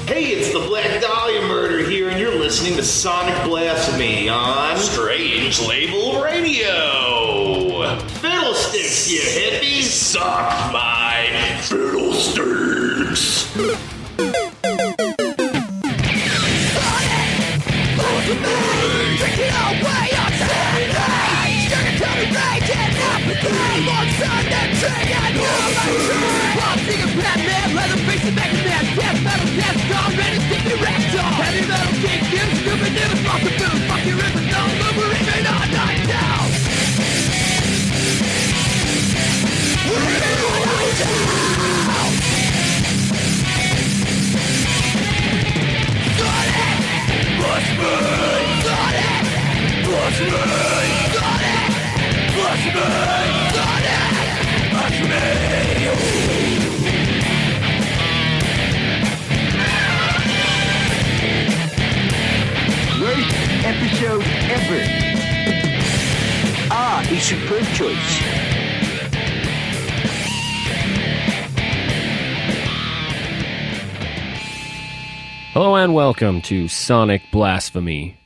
Hey, it's the Black Dahlia Murder here, and you're listening to Sonic Blasphemy on Strange Label Radio. Fiddlesticks, you hippies! Suck my fiddlesticks. Worst episode ever. It's your first choice. Hello and welcome to Sonic Blasphemy.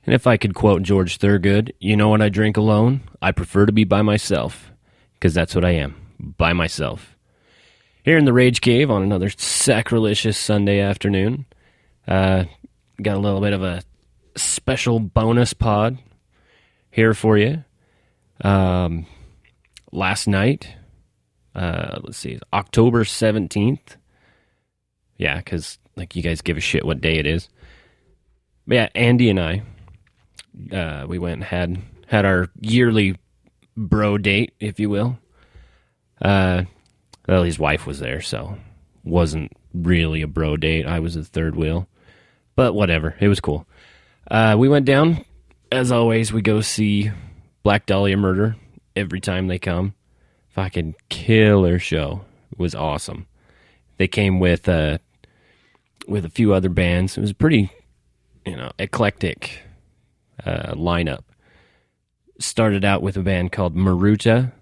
And if I could quote George Thorogood, you know when I drink alone, I prefer to be by myself. Because that's what I am, by myself. Here in the Rage Cave on another sacrilegious Sunday afternoon. Got a little bit of a special bonus pod here for you. Last night, let's see, October 17th. Yeah, because like you guys give a shit what day it is. But yeah, Andy and I, we went and had our yearly bro date, if you will. Well, his wife was there, so wasn't really a bro date. I was the third wheel. But whatever, it was cool. We went down, as always, we go see Black Dahlia Murder every time they come. Fucking killer show. It was awesome. They came with a few other bands. It was a pretty, eclectic lineup. Started out with a band called Maruta,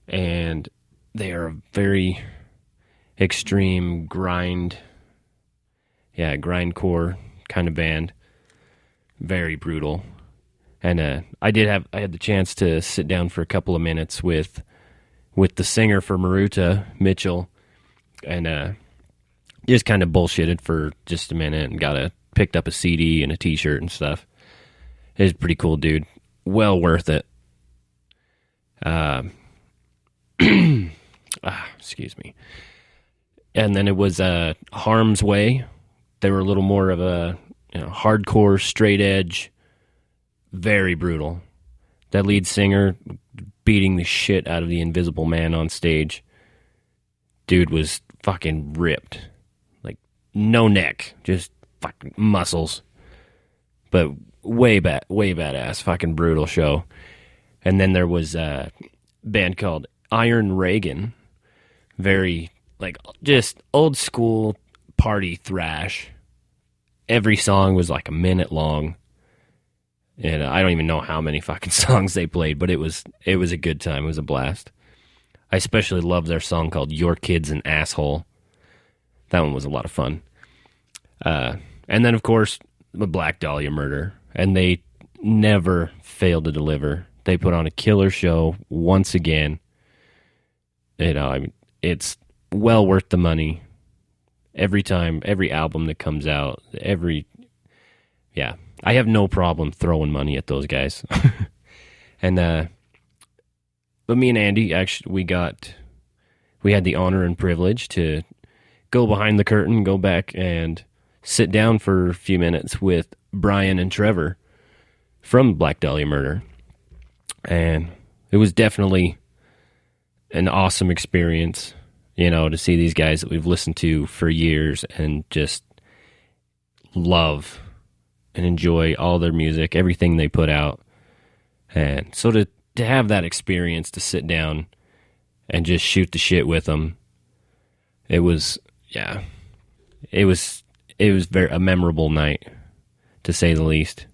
and they are a very extreme grindcore kind of band. Very brutal. And I had the chance to sit down for a couple of minutes with the singer for Maruta, Mitchell, and just kind of bullshitted for just a minute and picked up a CD and a t-shirt and stuff. It was a pretty cool dude. Well worth it. Excuse me. And then it was Harm's Way. They were a little more of a hardcore, straight edge, very brutal. That lead singer beating the shit out of the Invisible Man on stage. Dude was fucking ripped. Like, no neck, just fucking muscles. But way badass, fucking brutal show. And then there was a band called Iron Reagan. Very, just old school party thrash. Every song was like a minute long. And I don't even know how many fucking songs they played, but it was a good time. It was a blast. I especially love their song called Your Kid's an Asshole. That one was a lot of fun. And then, of course, the Black Dahlia Murder. And they never fail to deliver. They put on a killer show once again. It's well worth the money. Every time, every album that comes out, I have no problem throwing money at those guys. And, but me and Andy, actually, we had the honor and privilege to go behind the curtain, go back and sit down for a few minutes with Brian and Trevor from Black Dahlia Murder. And it was definitely an awesome experience, to see these guys that we've listened to for years and just love and enjoy all their music, everything they put out. And so to have that experience, to sit down and just shoot the shit with them, it was a memorable night, to say the least.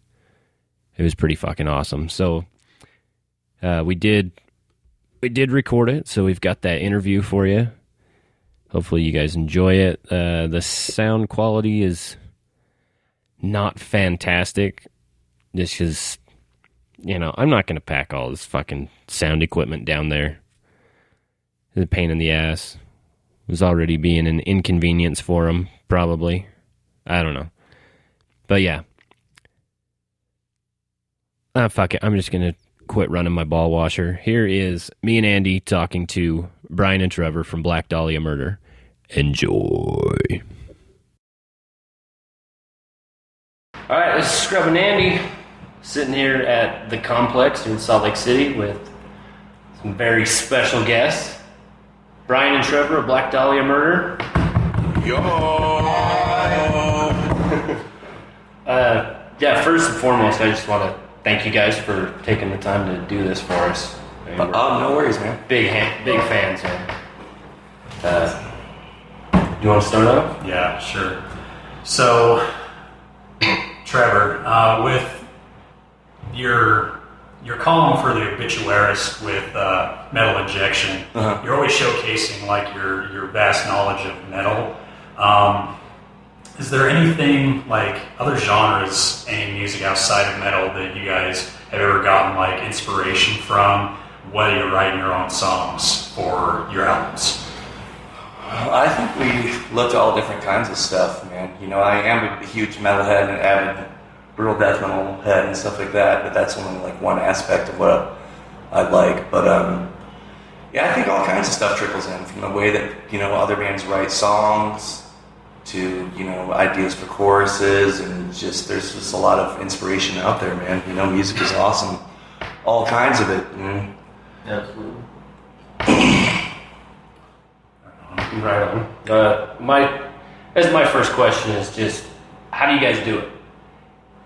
It was pretty fucking awesome. So we did record it, so we've got that interview for you. Hopefully you guys enjoy it. The sound quality is not fantastic. This is, I'm not going to pack all this fucking sound equipment down there. It's a pain in the ass. It was already being an inconvenience for them, probably. I don't know. But yeah. Fuck it. I'm just going to quit running my ball washer. Here is me and Andy talking to Brian and Trevor from Black Dahlia Murder. Enjoy. All right, this is Scrub and Andy, sitting here at the complex in Salt Lake City with some very special guests. Brian and Trevor of Black Dahlia Murder. Yo! Yeah, first and foremost, I just want to thank you guys for taking the time to do this for us. No worries, man. Big fans, man. Do you want to start off? Yeah, sure. So, Trevor, with your column for the obituaries with metal injection, you're always showcasing like your vast knowledge of metal. Is there anything like other genres, any music outside of metal that you guys have ever gotten like inspiration from, whether you're writing your own songs for your albums? I think we looked at all different kinds of stuff, man. I am a huge metalhead and avid brutal death metal head and stuff like that, but that's only like one aspect of what I like. But yeah, I think all kinds of stuff trickles in, from the way that other bands write songs to ideas for choruses, and there's just a lot of inspiration out there, man. Music is awesome, all kinds of it. Absolutely. Right on. My first question is just, how do you guys do it?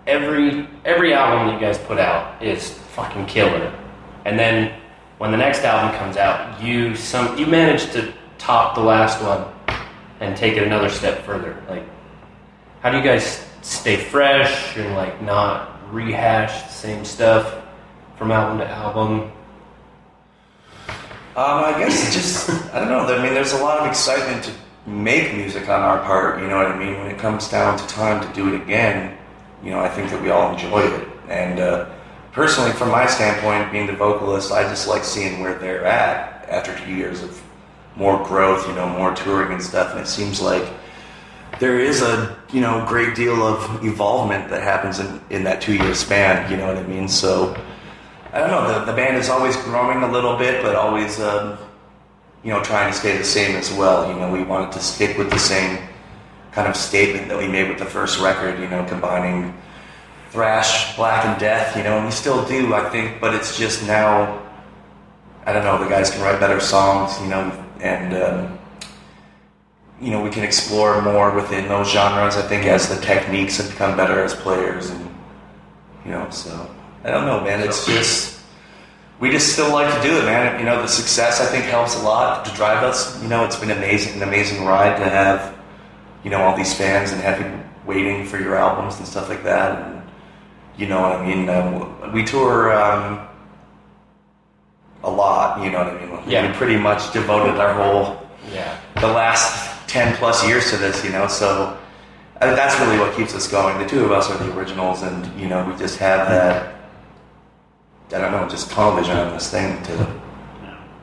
Every album that you guys put out is fucking killer, and then when the next album comes out, you manage to top the last one and take it another step further. Like, how do you guys stay fresh and like not rehash the same stuff from album to album? I guess just, I don't know. I mean, there's a lot of excitement to make music on our part, you know what I mean? When it comes down to time to do it again, I think that we all enjoy it. And personally, from my standpoint, being the vocalist, I just like seeing where they're at after 2 years of more growth, more touring and stuff. And it seems like there is a, great deal of evolvement that happens in that 2-year span, you know what I mean? So, I don't know, the band is always growing a little bit, but always, trying to stay the same as well. We wanted to stick with the same kind of statement that we made with the first record, combining thrash, black, and death, and we still do, I think, but it's just now, I don't know, the guys can write better songs, and, we can explore more within those genres, I think, as the techniques have become better as players, and, so... I don't know, man. It's just, we just still like to do it, man. The success, I think, helps a lot to drive us. It's been an amazing ride to have, all these fans and have you waiting for your albums and stuff like that. And, you know what I mean? We tour a lot, you know what I mean? Yeah. We pretty much devoted our whole, the last 10 plus years to this, so that's really what keeps us going. The two of us are the originals, and, we just have that, I don't know, just tunnel vision on this thing to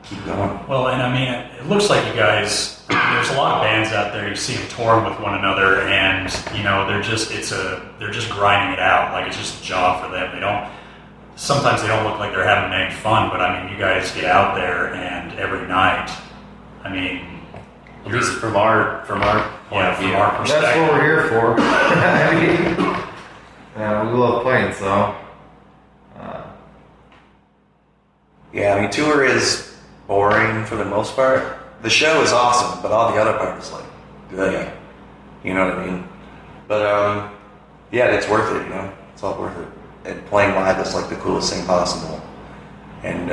keep going. Well, and I mean, it looks like you guys, there's a lot of bands out there, you see them touring with one another, and, they're just grinding it out, like it's just a job for them. Sometimes they don't look like they're having any fun, but I mean, you guys get out there, and every night, I mean, at least from our point of view. From our perspective. That's what we're here for. I mean, we love playing, so... Yeah, I mean, tour is boring for the most part. The show is awesome, but all the other part is like good. You know what I mean? But yeah, it's worth it. It's all worth it. And playing live is like the coolest thing possible. And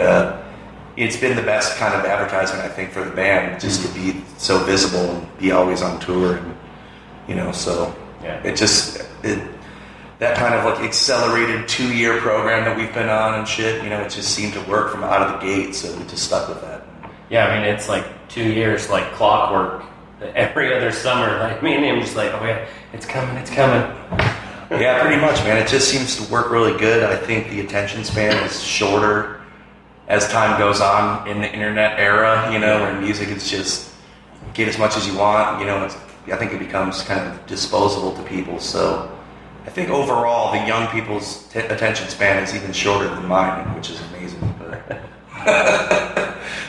it's been the best kind of advertisement, I think, for the band, just to be so visible and be always on tour. And so that kind of like accelerated 2-year program that we've been on and shit, it just seemed to work from out of the gate, so we just stuck with that. Yeah, I mean, it's like 2 years, like clockwork. every other summer, like me and him, just like, oh yeah, it's coming. Yeah, pretty much, man. It just seems to work really good. I think the attention span is shorter as time goes on in the internet era, where music is just get as much as you want, I think it becomes kind of disposable to people. So I think overall the young people's attention span is even shorter than mine, which is amazing.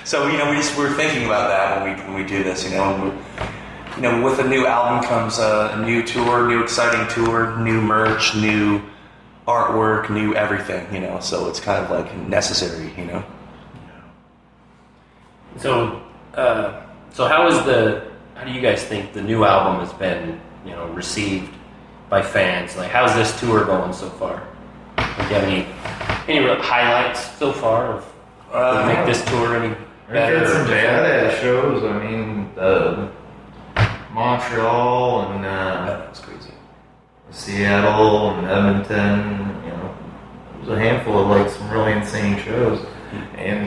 So, we're thinking about that when we do this, with a new album comes a new tour, new exciting tour, new merch, new artwork, new everything, so it's kind of like necessary, So, how do you guys think the new album has been, received by fans? Like, how's this tour going so far? Do you have any real highlights so far of that make this tour any better? We've had some badass shows. I mean, Montreal and That was crazy. Seattle and Edmonton. It was a handful of like some really insane shows. And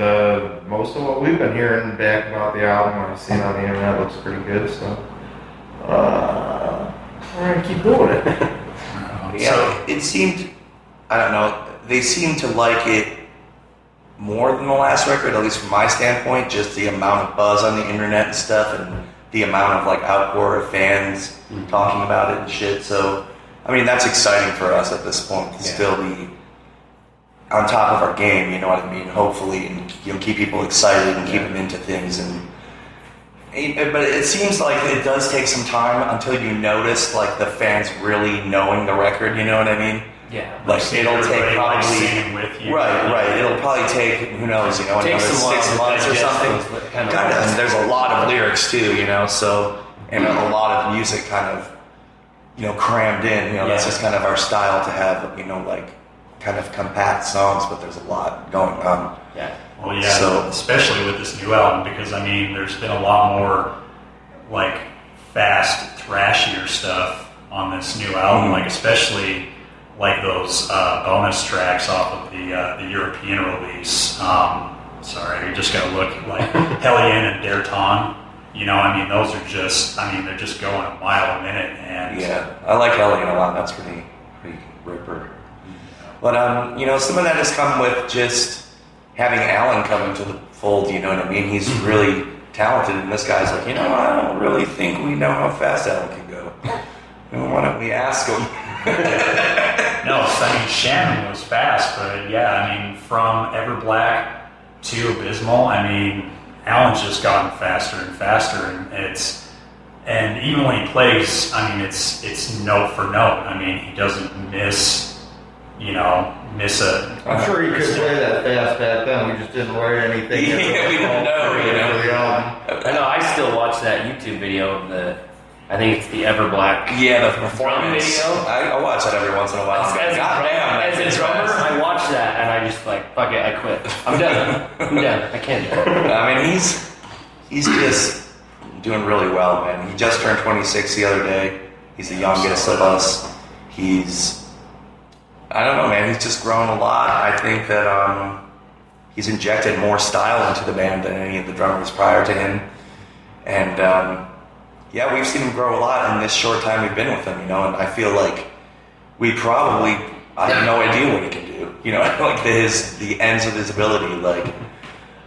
most of what we've been hearing back about the album I've seen on the internet looks pretty good. So we're gonna keep doing it. Yeah, it seemed, I don't know, they seemed to like it more than the last record, at least from my standpoint, just the amount of buzz on the internet and stuff, and the amount of like outpour of fans talking about it and shit. So, I mean, that's exciting for us at this point to still be on top of our game, you know what I mean? Hopefully, and keep people excited and keep them into things. But it seems like it does take some time until you notice like the fans really knowing the record. You know what I mean? Yeah. Like it'll take probably singing with you. right. It'll probably take another 6 months or something. Kind of. And there's a lot of lyrics too, so and a lot of music kind of crammed in. That's just kind of our style to have like kind of compact songs, but there's a lot going on. Yeah. Well, yeah, so, especially with this new album, because I mean, there's been a lot more like fast, thrashier stuff on this new album, like especially like those bonus tracks off of the European release. Sorry, you just gotta look like Hellion and Derton. I mean, those are just, they're just going a mile a minute. And yeah, I like Hellion a lot. That's pretty ripper. But some of that has come with just having Alan come into the fold. You know what I mean? He's really talented, and this guy's like, I don't really think we know how fast Alan can go. Why don't we ask him? No, Shannon was fast, but yeah, from Everblack to Abysmal, Alan's just gotten faster and faster, and even when he plays, it's note for note. He doesn't miss a... I'm sure he could play that fast back then. We just didn't write anything. Yeah, we didn't know. I know. I still watch that YouTube video of I think it's the Everblack. Yeah, the performance video. I watch that every once in a while. As a drummer, I watch that and I just like, fuck it, I quit. I'm done. I can't do it. He's just doing really well, man. He just turned 26 the other day. He's the youngest of us. I don't know, man. He's just grown a lot. I think that he's injected more style into the band than any of the drummers prior to him. And we've seen him grow a lot in this short time we've been with him, and I feel like I have no idea what he can do. Like the ends of his ability. Like,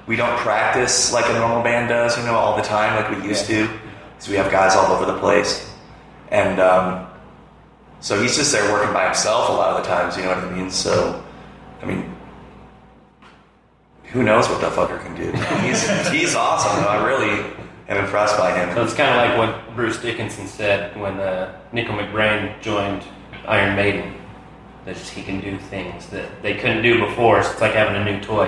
we don't practice like a normal band does, all the time like we used to. So we have guys all over the place. And so he's just there working by himself a lot of the times, you know what I mean? So, who knows what that fucker can do? He's awesome, though. I really am impressed by him. So it's kind of like what Bruce Dickinson said when Nico McBrain joined Iron Maiden. That he can do things that they couldn't do before, so it's like having a new toy.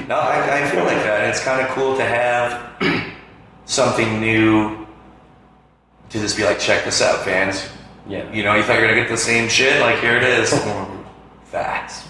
No, I feel like that. It's kind of cool to have something new to just be like, check this out, fans. Yeah. You thought you were going to get the same shit? Like, here it is. Facts.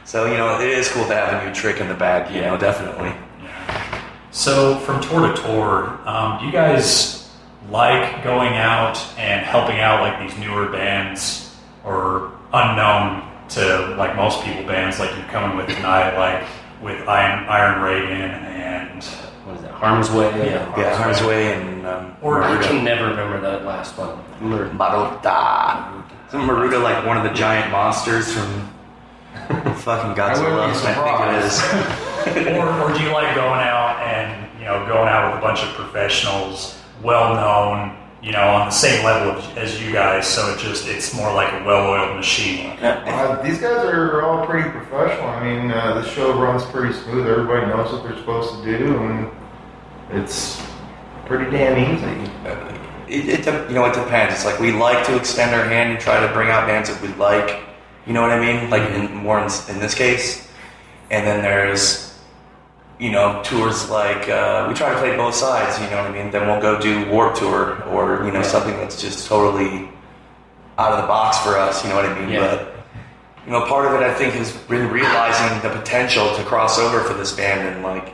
So, it is cool to have a new trick in the bag, definitely. Yeah. So, from tour to tour, do you guys like going out and helping out like these newer bands or unknown to like most people bands like you're coming with tonight? Like, with Iron Reagan and What is it? Harm's Way? Yeah, Harm's Way and I can never remember that last one. Maruta. Isn't Maruta like one of the giant monsters from fucking Godzilla? I think it is. or do you like going out and going out with a bunch of professionals, well known, on the same level as you guys? So it's more like a well-oiled machine. These guys are all pretty professional. I mean, the show runs pretty smooth. Everybody knows what they're supposed to do, and it's pretty damn easy. It depends. It's like we like to extend our hand and try to bring out bands that we like. You know what I mean? Like in this case. And then there's, tours like we try to play both sides. You know what I mean? Then we'll go do Warped Tour or something that's just totally out of the box for us. You know what I mean? Yeah. But part of it I think has been realizing the potential to cross over for this band and like.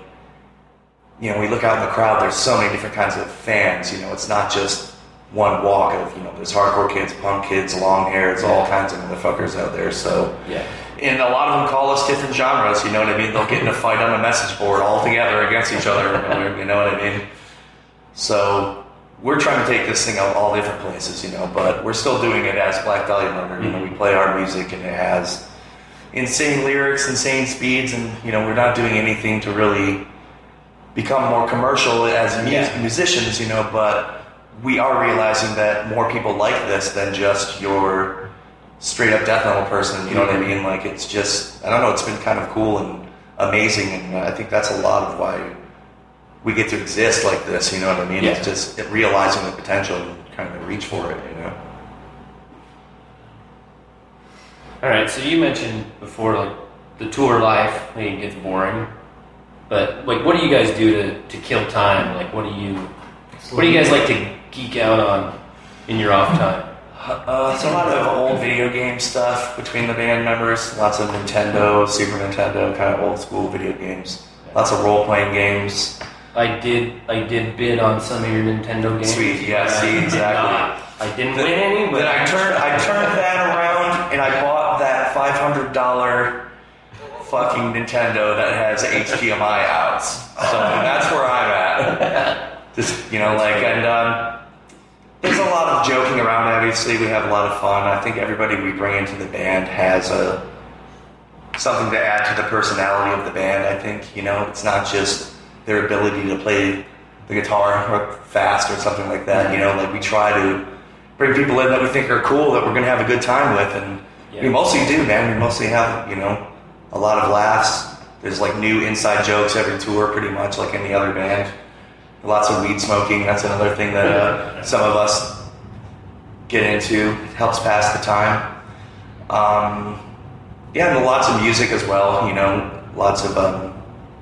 We look out in the crowd, there's so many different kinds of fans, it's not just one walk of, there's hardcore kids, punk kids, long hair, it's all kinds of motherfuckers out there, so. Yeah. And a lot of them call us different genres, you know what I mean? They'll get in a fight on a message board all together against each other, you know what I mean? So, we're trying to take this thing out all different places, but we're still doing it as Black Dahlia Murder, we play our music and it has insane lyrics, insane speeds, and, we're not doing anything to really become more commercial as musicians, but we are realizing that more people like this than just your straight up death metal person, you know what I mean? Like it's just, I don't know, it's been kind of cool and amazing, and I think that's a lot of why we get to exist like this, you know what I mean? Yeah. It's just realizing the potential and kind of reach for it, All right, so you mentioned before, like, the tour life, maybe it gets boring. But like, what do you guys do to kill time? Like, what do you guys like to geek out on in your off time? It's a lot of old video game stuff between the band members. Lots of Nintendo, Super Nintendo, kind of old school video games. Lots of role playing games. I did bid on some of your Nintendo games. Sweet, yeah, see, exactly. I didn't win any, but then I turned that around and I bought that $500 fucking Nintendo that has HDMI outs. So that's where I'm at. Just, and there's a lot of joking around, obviously. We have a lot of fun. I think everybody we bring into the band has something to add to the personality of the band. I think, it's not just their ability to play the guitar or fast or something like that. Like we try to bring people in that we think are cool, that we're going to have a good time with. And we mostly do, man. We mostly have, a lot of laughs. There's like new inside jokes every tour, pretty much like any other band. Lots of weed smoking. That's another thing that some of us get into. It helps pass the time. And lots of music as well. Lots of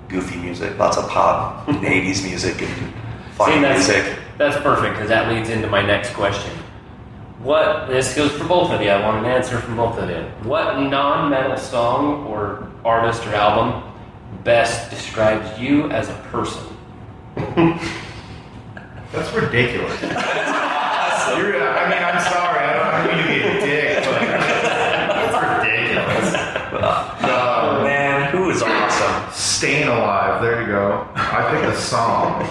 goofy music, lots of pop, and 80s music, and funny music. That's perfect because that leads into my next question. This goes for both of you. I want an answer from both of you. What non-metal song or artist or album best describes you as a person? That's ridiculous. I'm sorry. I don't mean to be a dick, but that's ridiculous. Oh, man, who is awesome? Staying Alive. There you go. I picked a song.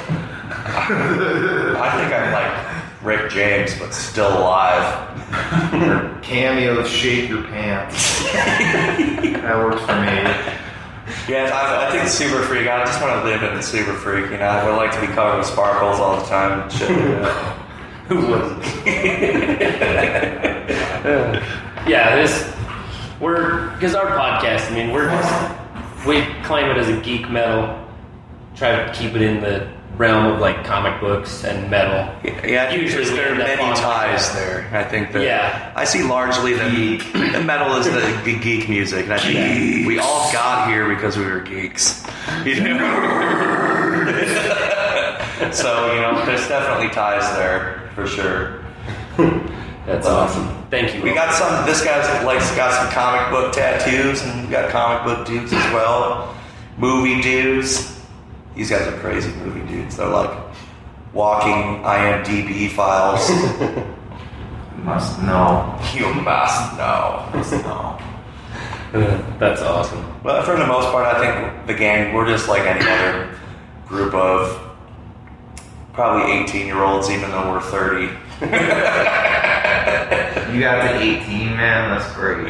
I think I'm like Rick James, but still alive. Or Cameo's Shake Your Pants. That works for me. Yeah, I think Super Freak. I just want to live in the Super Freak. I would like to be covered with sparkles all the time and shit. Who wouldn't? Because our podcast, we claim it as a geek metal, try to keep it in the realm of like comic books and metal. Yeah, usually there are many ties there. I think that I see largely the metal is the geek music, and I think we all got here because we were geeks. So there's definitely ties there for sure. That's awesome. Thank you. We got some. This guy's got some comic book tattoos, and we got comic book dudes as well. Movie dudes. These guys are crazy movie dudes. They're like walking IMDb files. Must know. You must know. That's awesome. But for the most part, I think the gang, we're just like any other group of probably 18-year-olds, even though we're 30. You got the 18, man. That's great.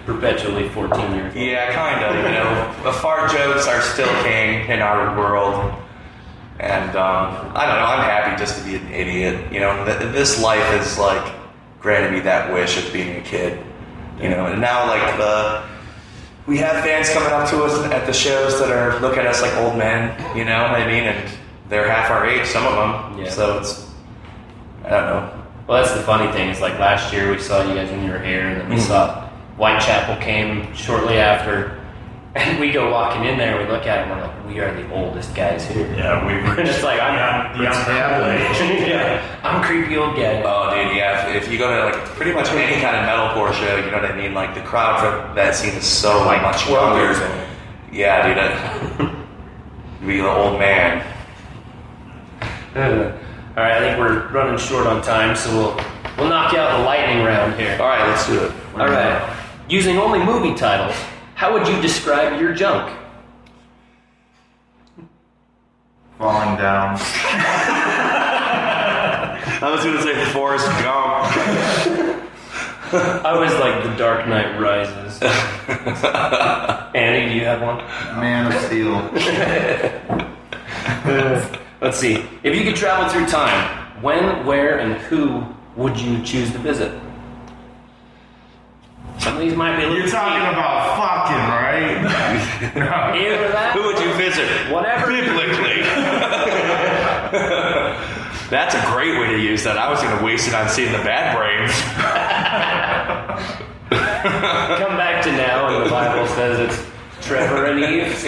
Perpetually 14 years old. Yeah, kind of. You know, the fart jokes are still king in our world. And I don't know, I'm happy just to be an idiot. You know, this life is like granted me that wish of being a kid. You know, and now like we have fans coming up to us at the shows that are look at us like old men. You know what I mean? And they're half our age, some of them. Yeah. So it's, I don't know. Well, that's the funny thing. Is like last year we saw you guys in your hair, and then we saw Whitechapel came shortly after. And we go walking in there, we look at it, and we're like, we are the oldest guys here. Yeah, we were. And it's like, I'm the unstable age. Yeah, I'm a creepy old guy. Oh, dude, yeah. If you go to like pretty much any kind of metalcore show, you know what I mean? Like the crowd for that scene is so Like much 12 younger. years old. Yeah, dude. You be the old man. All right, I think we're running short on time, so we'll knock out the lightning round here. All right, let's do it. All right. Using only movie titles, how would you describe your junk? Falling down. I was gonna say Forrest Gump. I was like The Dark Knight Rises. Andy, do you have one? Man of Steel. Let's see. If you could travel through time, when, where, and who would you choose to visit? Some of these might be a little You're talking about fucking, right? either that. Who would you visit? Whatever. Biblically. That's a great way to use that. I was gonna waste it on seeing the bad brains. Come back to now, and the Bible says it's Trevor and Eve.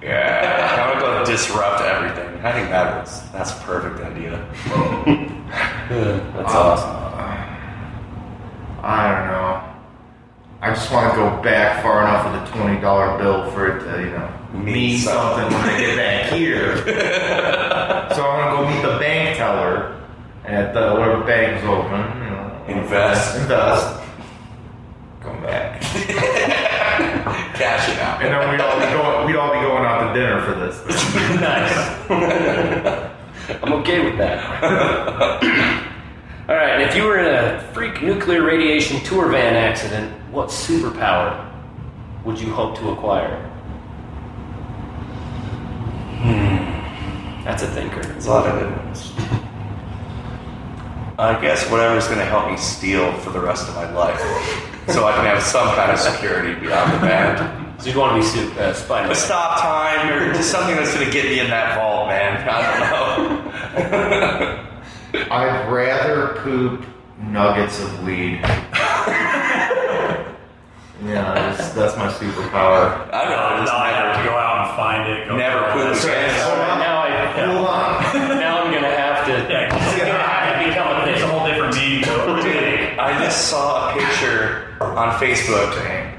Yeah, I would go disrupt everything. I think that's a perfect idea. That's awesome. I don't know. I just want to go back far enough with a $20 bill for it to, mean something when I get back here. So I'm gonna go meet the bank teller at whatever bank is open. Invest. Come back. Cash it out. And then we'd all be going out to dinner for this. Nice. I'm okay with that. All right, and if you were in a freak nuclear radiation tour van accident, what superpower would you hope to acquire? That's a thinker. There's a lot of it. I guess whatever's going to help me steal for the rest of my life, so I can have some kind of security beyond the band. So you'd want to be Spider-Man. A stop time or just something that's going to get me in that vault, man. I don't know. I'd rather poop nuggets of weed. Yeah, that's my superpower. I don't know. Now I have to go out and find it. Never poop again. Hold on. Now I'm gonna have to. Yeah, It's gonna have to become a it's a thing. whole different meaning to it. I just saw a picture on Facebook.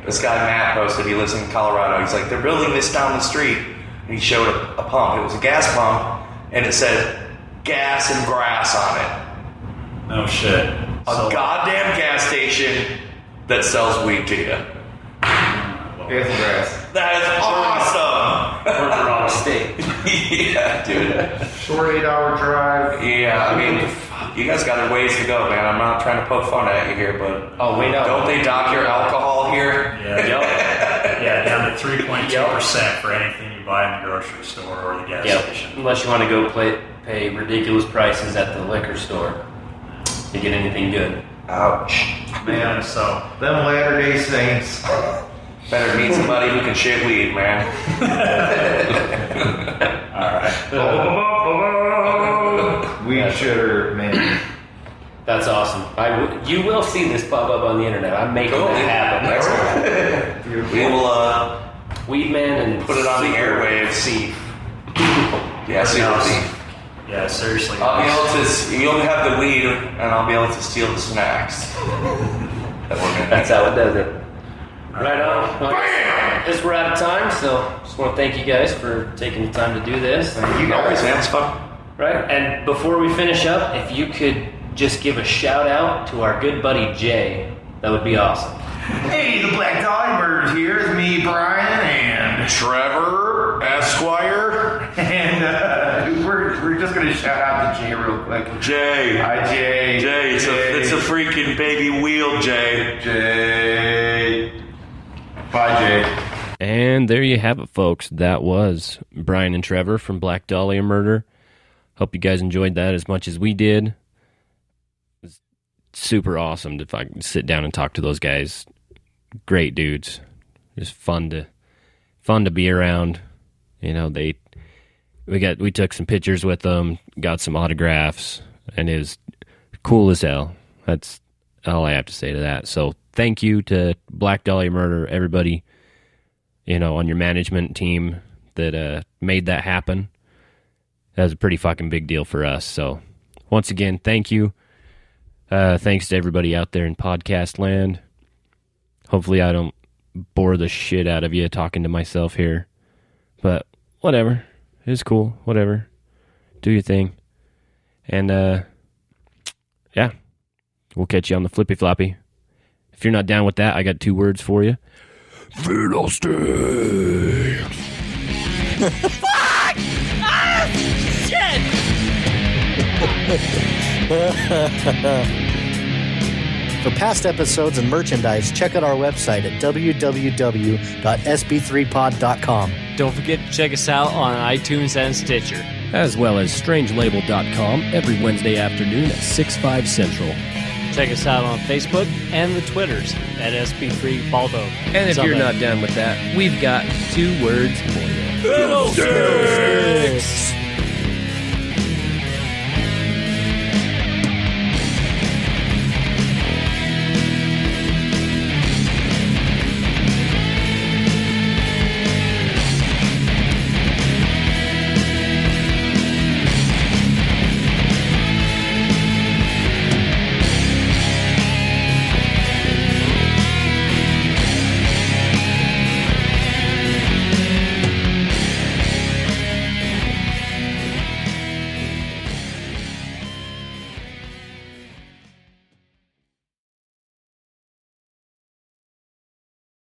This guy Matt posted. He lives in Colorado. He's like, they're building this down the street. And he showed a pump. It was a gas pump, and it said gas and grass on it. No shit. A goddamn gas station that sells weed to you. Gas and grass. That is awesome. We're in the wrong state. Yeah, dude. Short 8-hour drive. Yeah, I mean, you guys got a ways to go, man. I'm not trying to poke fun at you here, but don't they dock your alcohol here? Yeah, down to 3.2% for anything you buy in the grocery store or the gas station. Unless you want to go pay ridiculous prices at the liquor store to get anything good. Ouch. Man, so Them Latter-day Saints. Better meet somebody who can shit weed, man. Weed shitter, man. That's awesome. You will see this pop up on the internet. I'm making that happen. Excellent. We will Weed Man and put it on the airwaves. Yeah, seriously. yeah, seriously. I'll be able to. You'll have the weed, and I'll be able to steal the snacks. That's how it does it. Right on. As we're out of time, so just want to thank you guys for taking the time to do this. You guys, man, it's fun. Right, and before we finish up, if you could just give a shout out to our good buddy Jay, That would be awesome. Hey, the Black Dahlia Murder here. It's me, Brian, and Trevor, Esquire. And we're just going to shout out to Jay real quick. Jay. Hi, Jay. Jay, it's a freaking baby wheel, Jay. Jay. Bye, Jay. And there you have it, folks. That was Brian and Trevor from Black Dahlia Murder. Hope you guys enjoyed that as much as we did. It was super awesome to sit down and talk to those guys. Great dudes. Just fun to be around. You know, we took some pictures with them, got some autographs, and it was cool as hell. That's all I have to say to that. So thank you to Black Dahlia Murder, everybody, you know, on your management team that made that happen. That was a pretty fucking big deal for us. So once again, thank you. Thanks to everybody out there in podcast land. Hopefully I don't bore the shit out of you talking to myself here. But whatever. It's cool. Whatever. Do your thing. And, yeah. We'll catch you on the flippy floppy. If you're not down with that, I got 2 words for you. Fiddlesticks. Fuck! Ah! Shit! For past episodes and merchandise, check out our website at www.sb3pod.com. Don't forget to check us out on iTunes and Stitcher. As well as strangelabel.com every Wednesday afternoon at 6/5 Central. Check us out on Facebook and the Twitters at SB3Baldo. And if you're not down with that, we've got 2 words for you. Fiddlesticks!